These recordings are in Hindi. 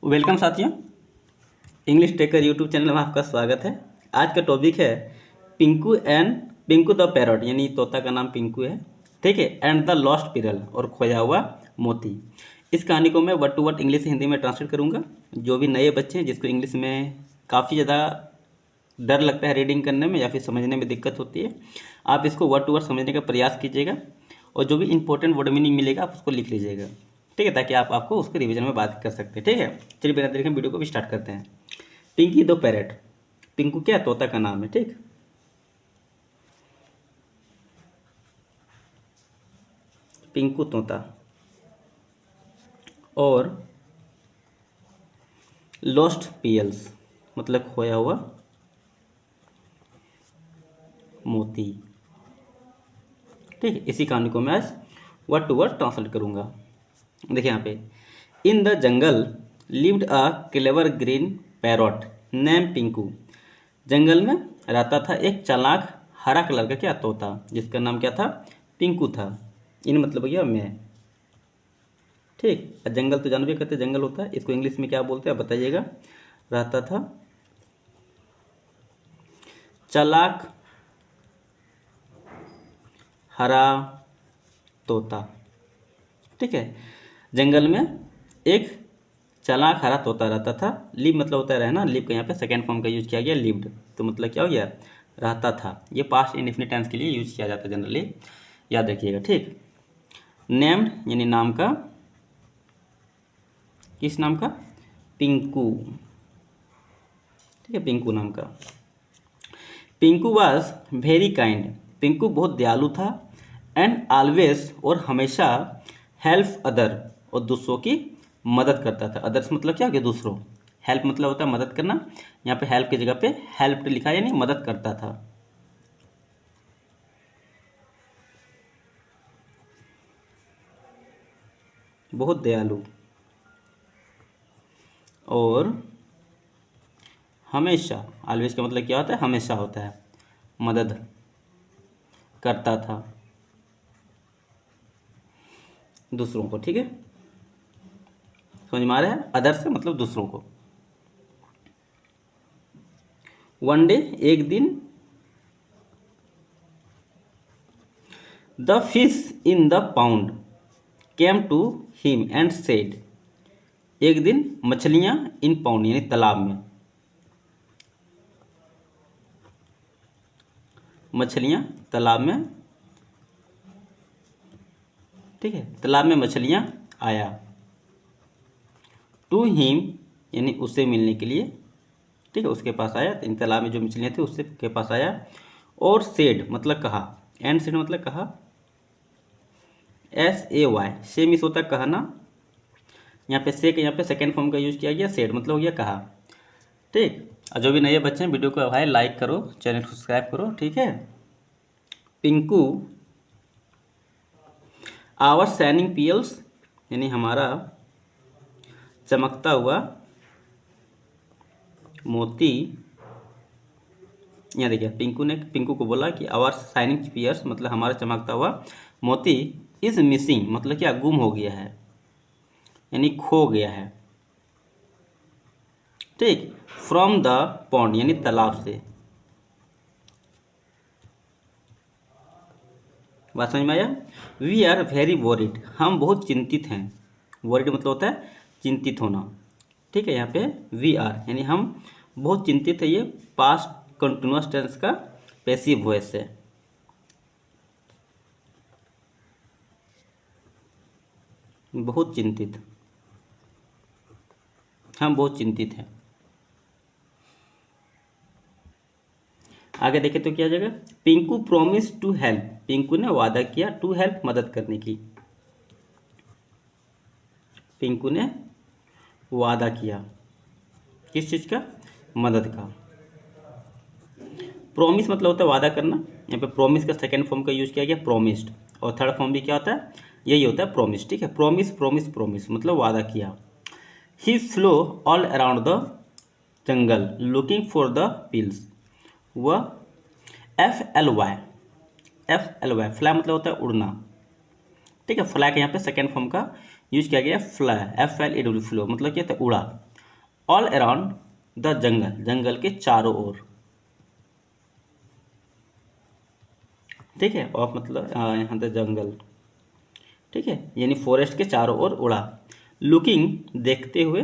वेलकम साथियों, इंग्लिश टेकर यूट्यूब चैनल में आपका स्वागत है। आज का टॉपिक है पिंकू द पैरट, यानी तोता का नाम पिंकू है, ठीक है। एंड द लॉस्ट पिरल, और खोया हुआ मोती। इस कहानी को मैं वर्ड टू वर्ड इंग्लिश से हिंदी में ट्रांसलेट करूँगा। जो भी नए बच्चे हैं जिसको इंग्लिश में काफ़ी ज़्यादा डर लगता है रीडिंग करने में या फिर समझने में दिक्कत होती है, आप इसको वर्ड टू वर्ड समझने का प्रयास कीजिएगा और जो भी इंपॉर्टेंट वर्ड मीनिंग मिलेगा आप उसको लिख लीजिएगा, ठीक है, ताकि आपको उसके रिवीजन में बात कर सकते हैं, ठीक है। चलिए बिना देरी के वीडियो को भी स्टार्ट करते हैं। पिंकी द पैरट, पिंकू क्या तोता का नाम है, ठीक। पिंकू तोता और लॉस्ट पियल्स मतलब खोया हुआ मोती, ठीक है। इसी कहानी को मैं आज वर्ड टू वर्ड ट्रांसलेट करूंगा। देखिए यहाँ पे, in the jungle lived a clever green parrot name Pinku. जंगल में रहता था एक चालाक हरा कलर का क्या तोता, जिसका नाम क्या था, पिंकू था। इन मतलब हो गया मैं, ठीक। जंगल तो जानबे करते जंगल होता है, इसको इंग्लिश में क्या बोलते हैं बताइएगा। रहता था चालाक हरा तोता, ठीक है। जंगल में एक चालाक हरा तोता रहता था। लिव मतलब होता है रहना, लिव का यहाँ पे सेकेंड फॉर्म का यूज किया गया लिव्ड, तो मतलब क्या हो गया, रहता था। ये पास्ट इंडेफिनिट टेंस के लिए यूज किया जाता है जनरली, याद रखिएगा, ठीक। नेम्ड यानी नाम का, किस नाम का, पिंकू, ठीक है, पिंकू नाम का। Pinku was very kind, Pinku बहुत दयालु था। एंड ऑलवेज और हमेशा हेल्प अदर, और दूसरों की मदद करता था। अदर्स मतलब क्या हो गया, दूसरों। हेल्प मतलब होता है मदद करना, यहाँ पे हेल्प की जगह पे हेल्प्ड लिखा है, यानी मदद करता था। बहुत दयालु और हमेशा, ऑलवेज का मतलब क्या होता है, हमेशा होता है, मदद करता था दूसरों को, ठीक है। समझ में आ रहा है, अदर से मतलब दूसरों को। वन डे एक दिन, the fish in the pond came to him and said. एक दिन मछलियां इन पाउंड यानी तालाब में, मछलियां तालाब में, ठीक है, तालाब में मछलियां आया। टू हिम यानी उससे मिलने के लिए, ठीक है, उसके पास आया। इन तालाब में जो मछलियां थी उससे के पास आया। और सेड मतलब कहा, एंड सेड मतलब कहा, SAY से मिस होता है कहना। यहाँ पे से के यहाँ पे सेकेंड फॉर्म का यूज किया गया, सेड मतलब हो गया कहा, ठीक। और जो भी नए बच्चे हैं वीडियो को भाई लाइक करो, चैनल को सब्सक्राइब करो, ठीक है। पिंकू आवर शाइनिंग पियल्स यानी हमारा चमकता हुआ मोती। यहाँ देखिए, पिंकू ने पिंकू को बोला कि आवर शाइनिंग पियर्स मतलब हमारा चमकता हुआ मोती इज मिसिंग मतलब क्या, गुम हो गया है, यानी खो गया है, ठीक। फ्रॉम द पॉन्ड यानी तालाब से। बात समझ में आया। वी आर वेरी वॉरिड, हम बहुत चिंतित हैं। वॉरिड मतलब होता है चिंतित होना, ठीक है। यहाँ पे वी आर यानी हम बहुत चिंतित है, ये पास्ट कंटिन्यूअस टेंस का पैसिव वॉइस है। बहुत चिंतित, हम बहुत चिंतित हैं। आगे देखें तो क्या जाएगा, Pinku promise to help, Pinku ने वादा किया, टू हेल्प मदद करने की। पिंकू ने वादा किया किस चीज का, मदद का। प्रॉमिस मतलब होता है वादा करना, यहाँ पे प्रॉमिस का सेकेंड फॉर्म का यूज किया गया प्रॉमिस्ड, और थर्ड फॉर्म भी क्या होता है, यही होता है प्रॉमिस, ठीक है। प्रॉमिस प्रॉमिस प्रॉमिस मतलब वादा किया। He flew all around the jungle looking for the pills. वह FLY, FLY फ्लाई मतलब होता है उड़ना, ठीक है। फ्लाई का यहाँ पे सेकेंड फॉर्म का यूज किया गया फ्लाई, FLAW फ्लो मतलब क्या था, उड़ा। ऑल अराउंड द जंगल, जंगल के चारों ओर। ठीक है, ऑफ मतलब यहाँ द जंगल, ठीक है, यानी फॉरेस्ट के चारों ओर उड़ा। लुकिंग देखते हुए,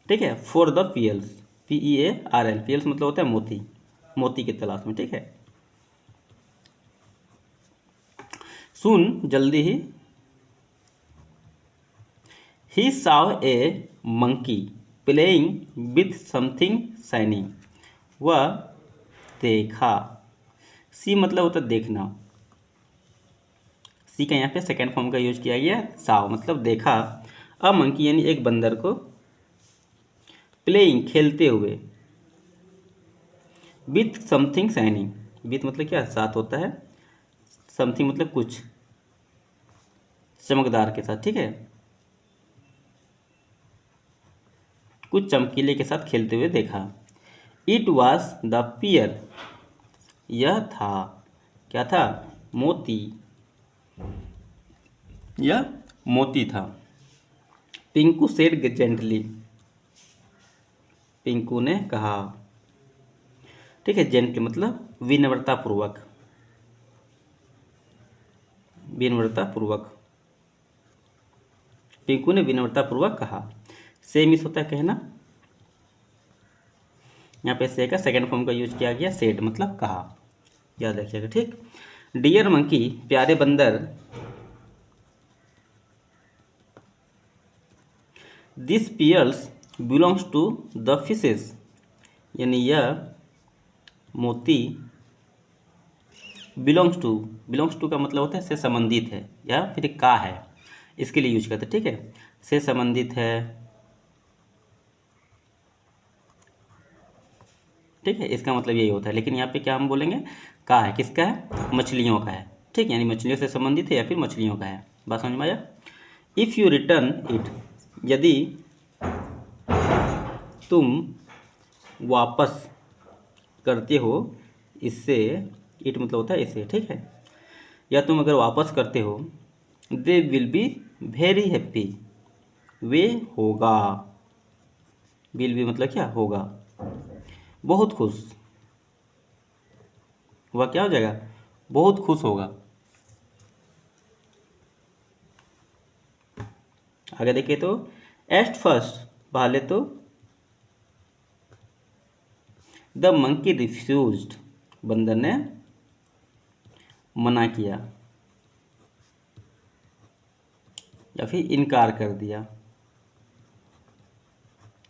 ठीक है, फॉर द पियल्स, PEARL, पियल्स मतलब होता है मोती, मोती की तलाश में, ठीक है। सुन जल्दी ही saw A monkey playing with something shining, वह देखा, सी मतलब होता है देखना, सी का यहाँ पे सेकेंड फॉर्म का यूज किया गया, साव मतलब देखा, अ मंकी यानी एक बंदर को, प्लेइंग खेलते हुए, विथ समथिंग शाइनिंग, विथ मतलब क्या साथ होता है, समथिंग मतलब कुछ चमकदार के साथ, ठीक है, कुछ चमकीले के साथ खेलते हुए देखा। इट वॉज द पियर, यह था, क्या था, मोती, यह मोती था। पिंकू सेड जेंटली, पिंकू ने कहा, ठीक है, जेंटली मतलब विनम्रतापूर्वक, विनम्रतापूर्वक, पिंकू ने विनम्रतापूर्वक कहा। से मिस होता है कहना, यहाँ पे से का सेकेंड फॉर्म का यूज किया गया, सेड मतलब कहा, याद रखिएगा, ठीक। डियर मंकी, प्यारे बंदर, this pearls belongs to the fishes, यानी यह मोती बिलोंग्स टू का मतलब होता है से संबंधित है या फिर का है, इसके लिए यूज करते हैं, ठीक है, से संबंधित है, ठीक है, इसका मतलब यही होता है। लेकिन यहाँ पे क्या हम बोलेंगे, का है, किसका है, मछलियों का है, ठीक, यानी मछलियों से संबंधित है या फिर मछलियों का है। बात समझ में आया। इफ़ यू रिटर्न इट, यदि तुम वापस करते हो इससे, इट मतलब होता है इसे, ठीक है, या तुम अगर वापस करते हो, they will be very happy, वे होगा, विल बी मतलब क्या होगा, बहुत खुश, वह क्या हो जाएगा, बहुत खुश होगा। आगे देखिए तो, एट फर्स्ट, पहले तो, द मंकी रिफ्यूज्ड, बंदर ने मना किया या फिर इनकार कर दिया,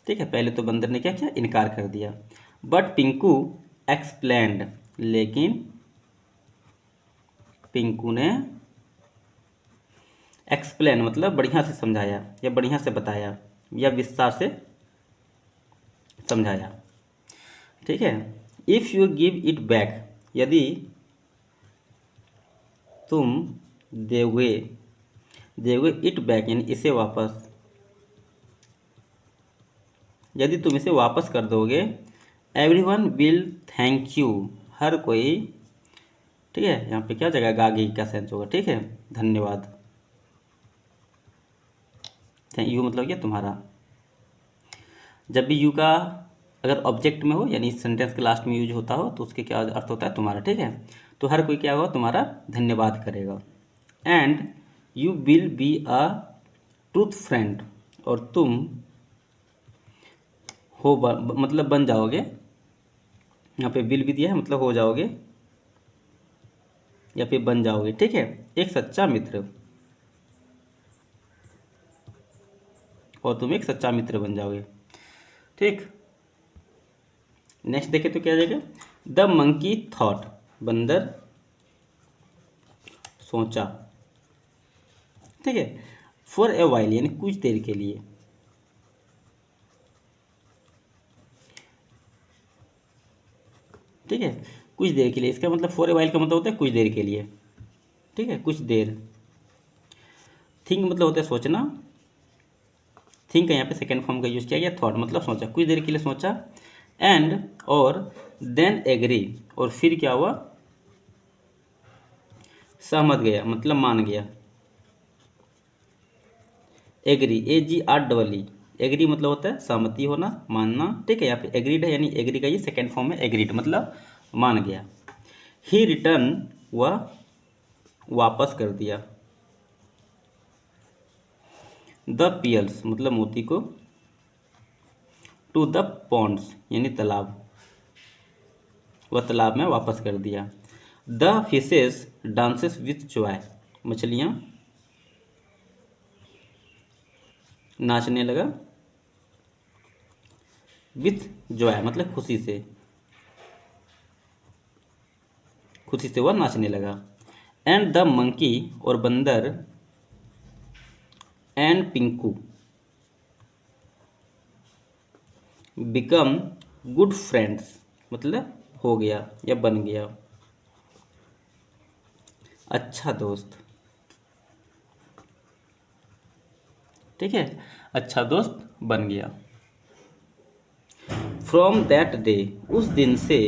ठीक है, पहले तो बंदर ने क्या किया, इनकार कर दिया। बट पिंकू एक्सप्लेन्ड, लेकिन पिंकू ने एक्सप्लेन मतलब बढ़िया से समझाया या बढ़िया से बताया या विस्तार से समझाया, ठीक है। If you give it back, यदि तुम दोगे, दोगे इट बैक यानी इसे वापस, यदि तुम इसे वापस कर दोगे, एवरीवन विल थैंक यू, हर कोई, ठीक है, यहाँ पे क्या जगह गागी का सेंस होगा, ठीक है, धन्यवाद, थैंक यू मतलब क्या तुम्हारा। जब भी यू का अगर ऑब्जेक्ट में हो यानी सेंटेंस के लास्ट में यूज होता हो तो उसके क्या अर्थ होता है, तुम्हारा, ठीक है, तो हर कोई क्या होगा, तुम्हारा धन्यवाद करेगा। And you will be a truth friend, और तुम हो मतलब बन जाओगे, यहाँ पे विल भी दिया है मतलब हो जाओगे या फिर बन जाओगे, ठीक है, एक सच्चा मित्र, और तुम एक सच्चा मित्र बन जाओगे, ठीक। नेक्स्ट देखे तो क्या जाएगा, द मंकी थॉट, बंदर सोचा, ठीक है, फॉर ए वाइल यानी कुछ देर के लिए, ठीक है, कुछ देर के लिए, इसका मतलब फॉर ए वाइल का मतलब होता है कुछ देर के लिए, ठीक है, कुछ देर। थिंक मतलब होता है सोचना, थिंक का यहाँ पे सेकेंड फॉर्म का यूज किया गया, थॉट मतलब सोचा, कुछ देर के लिए सोचा। एंड और देन एग्री, और फिर क्या हुआ, सहमत गया मतलब मान गया, एग्री, AGR, एग्री मतलब होता है सहमति होना, मानना, ठीक है। यहाँ पे एग्रीड है यानी एग्री का ये सेकेंड फॉर्म है, एग्रीड मतलब मान गया। ही रिटर्न, वह वापस कर दिया। द पियल्स मतलब मोती को, टू द पॉन्ड्स यानी तालाब, वह तालाब में वापस कर दिया। The fishes dances with Joy, मछलियाँ नाचने लगा, विथ जॉय मतलब खुशी से, खुशी से वह नाचने लगा। एंड द मंकी और बंदर, and Pinku become good friends मतलब हो गया या बन गया, अच्छा दोस्त, ठीक है, अच्छा दोस्त बन गया। फ्रॉम दैट डे, उस दिन से,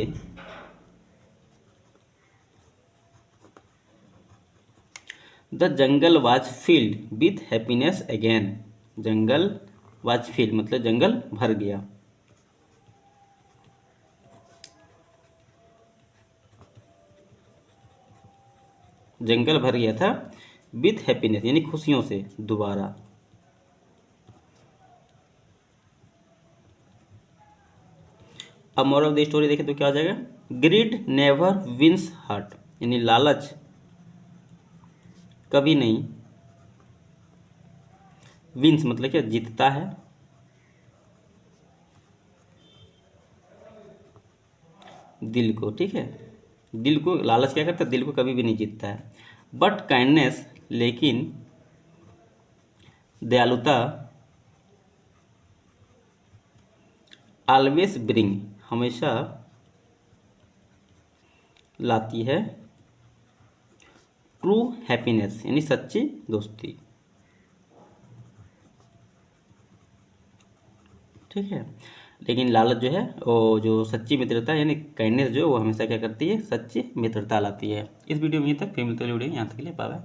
the jungle was filled with happiness again, jungle was field मतलब जंगल भर गया। जंगल भर गया था विथ हैप्पीनेस यानी खुशियों से दोबारा। अब मोरल ऑफ द स्टोरी देखें तो क्या हो जाएगा, ग्रीड नेवर विंस हार्ट यानी लालच कभी नहीं, विंस मतलब क्या जीतता है, दिल को, ठीक है, दिल को लालच क्या करता है, दिल को कभी भी नहीं जीतता है। बट काइंडनेस लेकिन दयालुता, ऑलवेज ब्रिंग हमेशा लाती है, ट्रू हैप्पीनेस यानी सच्ची दोस्ती, ठीक है। लेकिन लालच जो है वो जो सच्ची मित्रता यानी काइंडनेस जो है वो हमेशा क्या करती है, सच्ची मित्रता लाती है। इस वीडियो में ये तक, फिर मिलते हैं वीडियो यहाँ तक के लिए बाय बाय।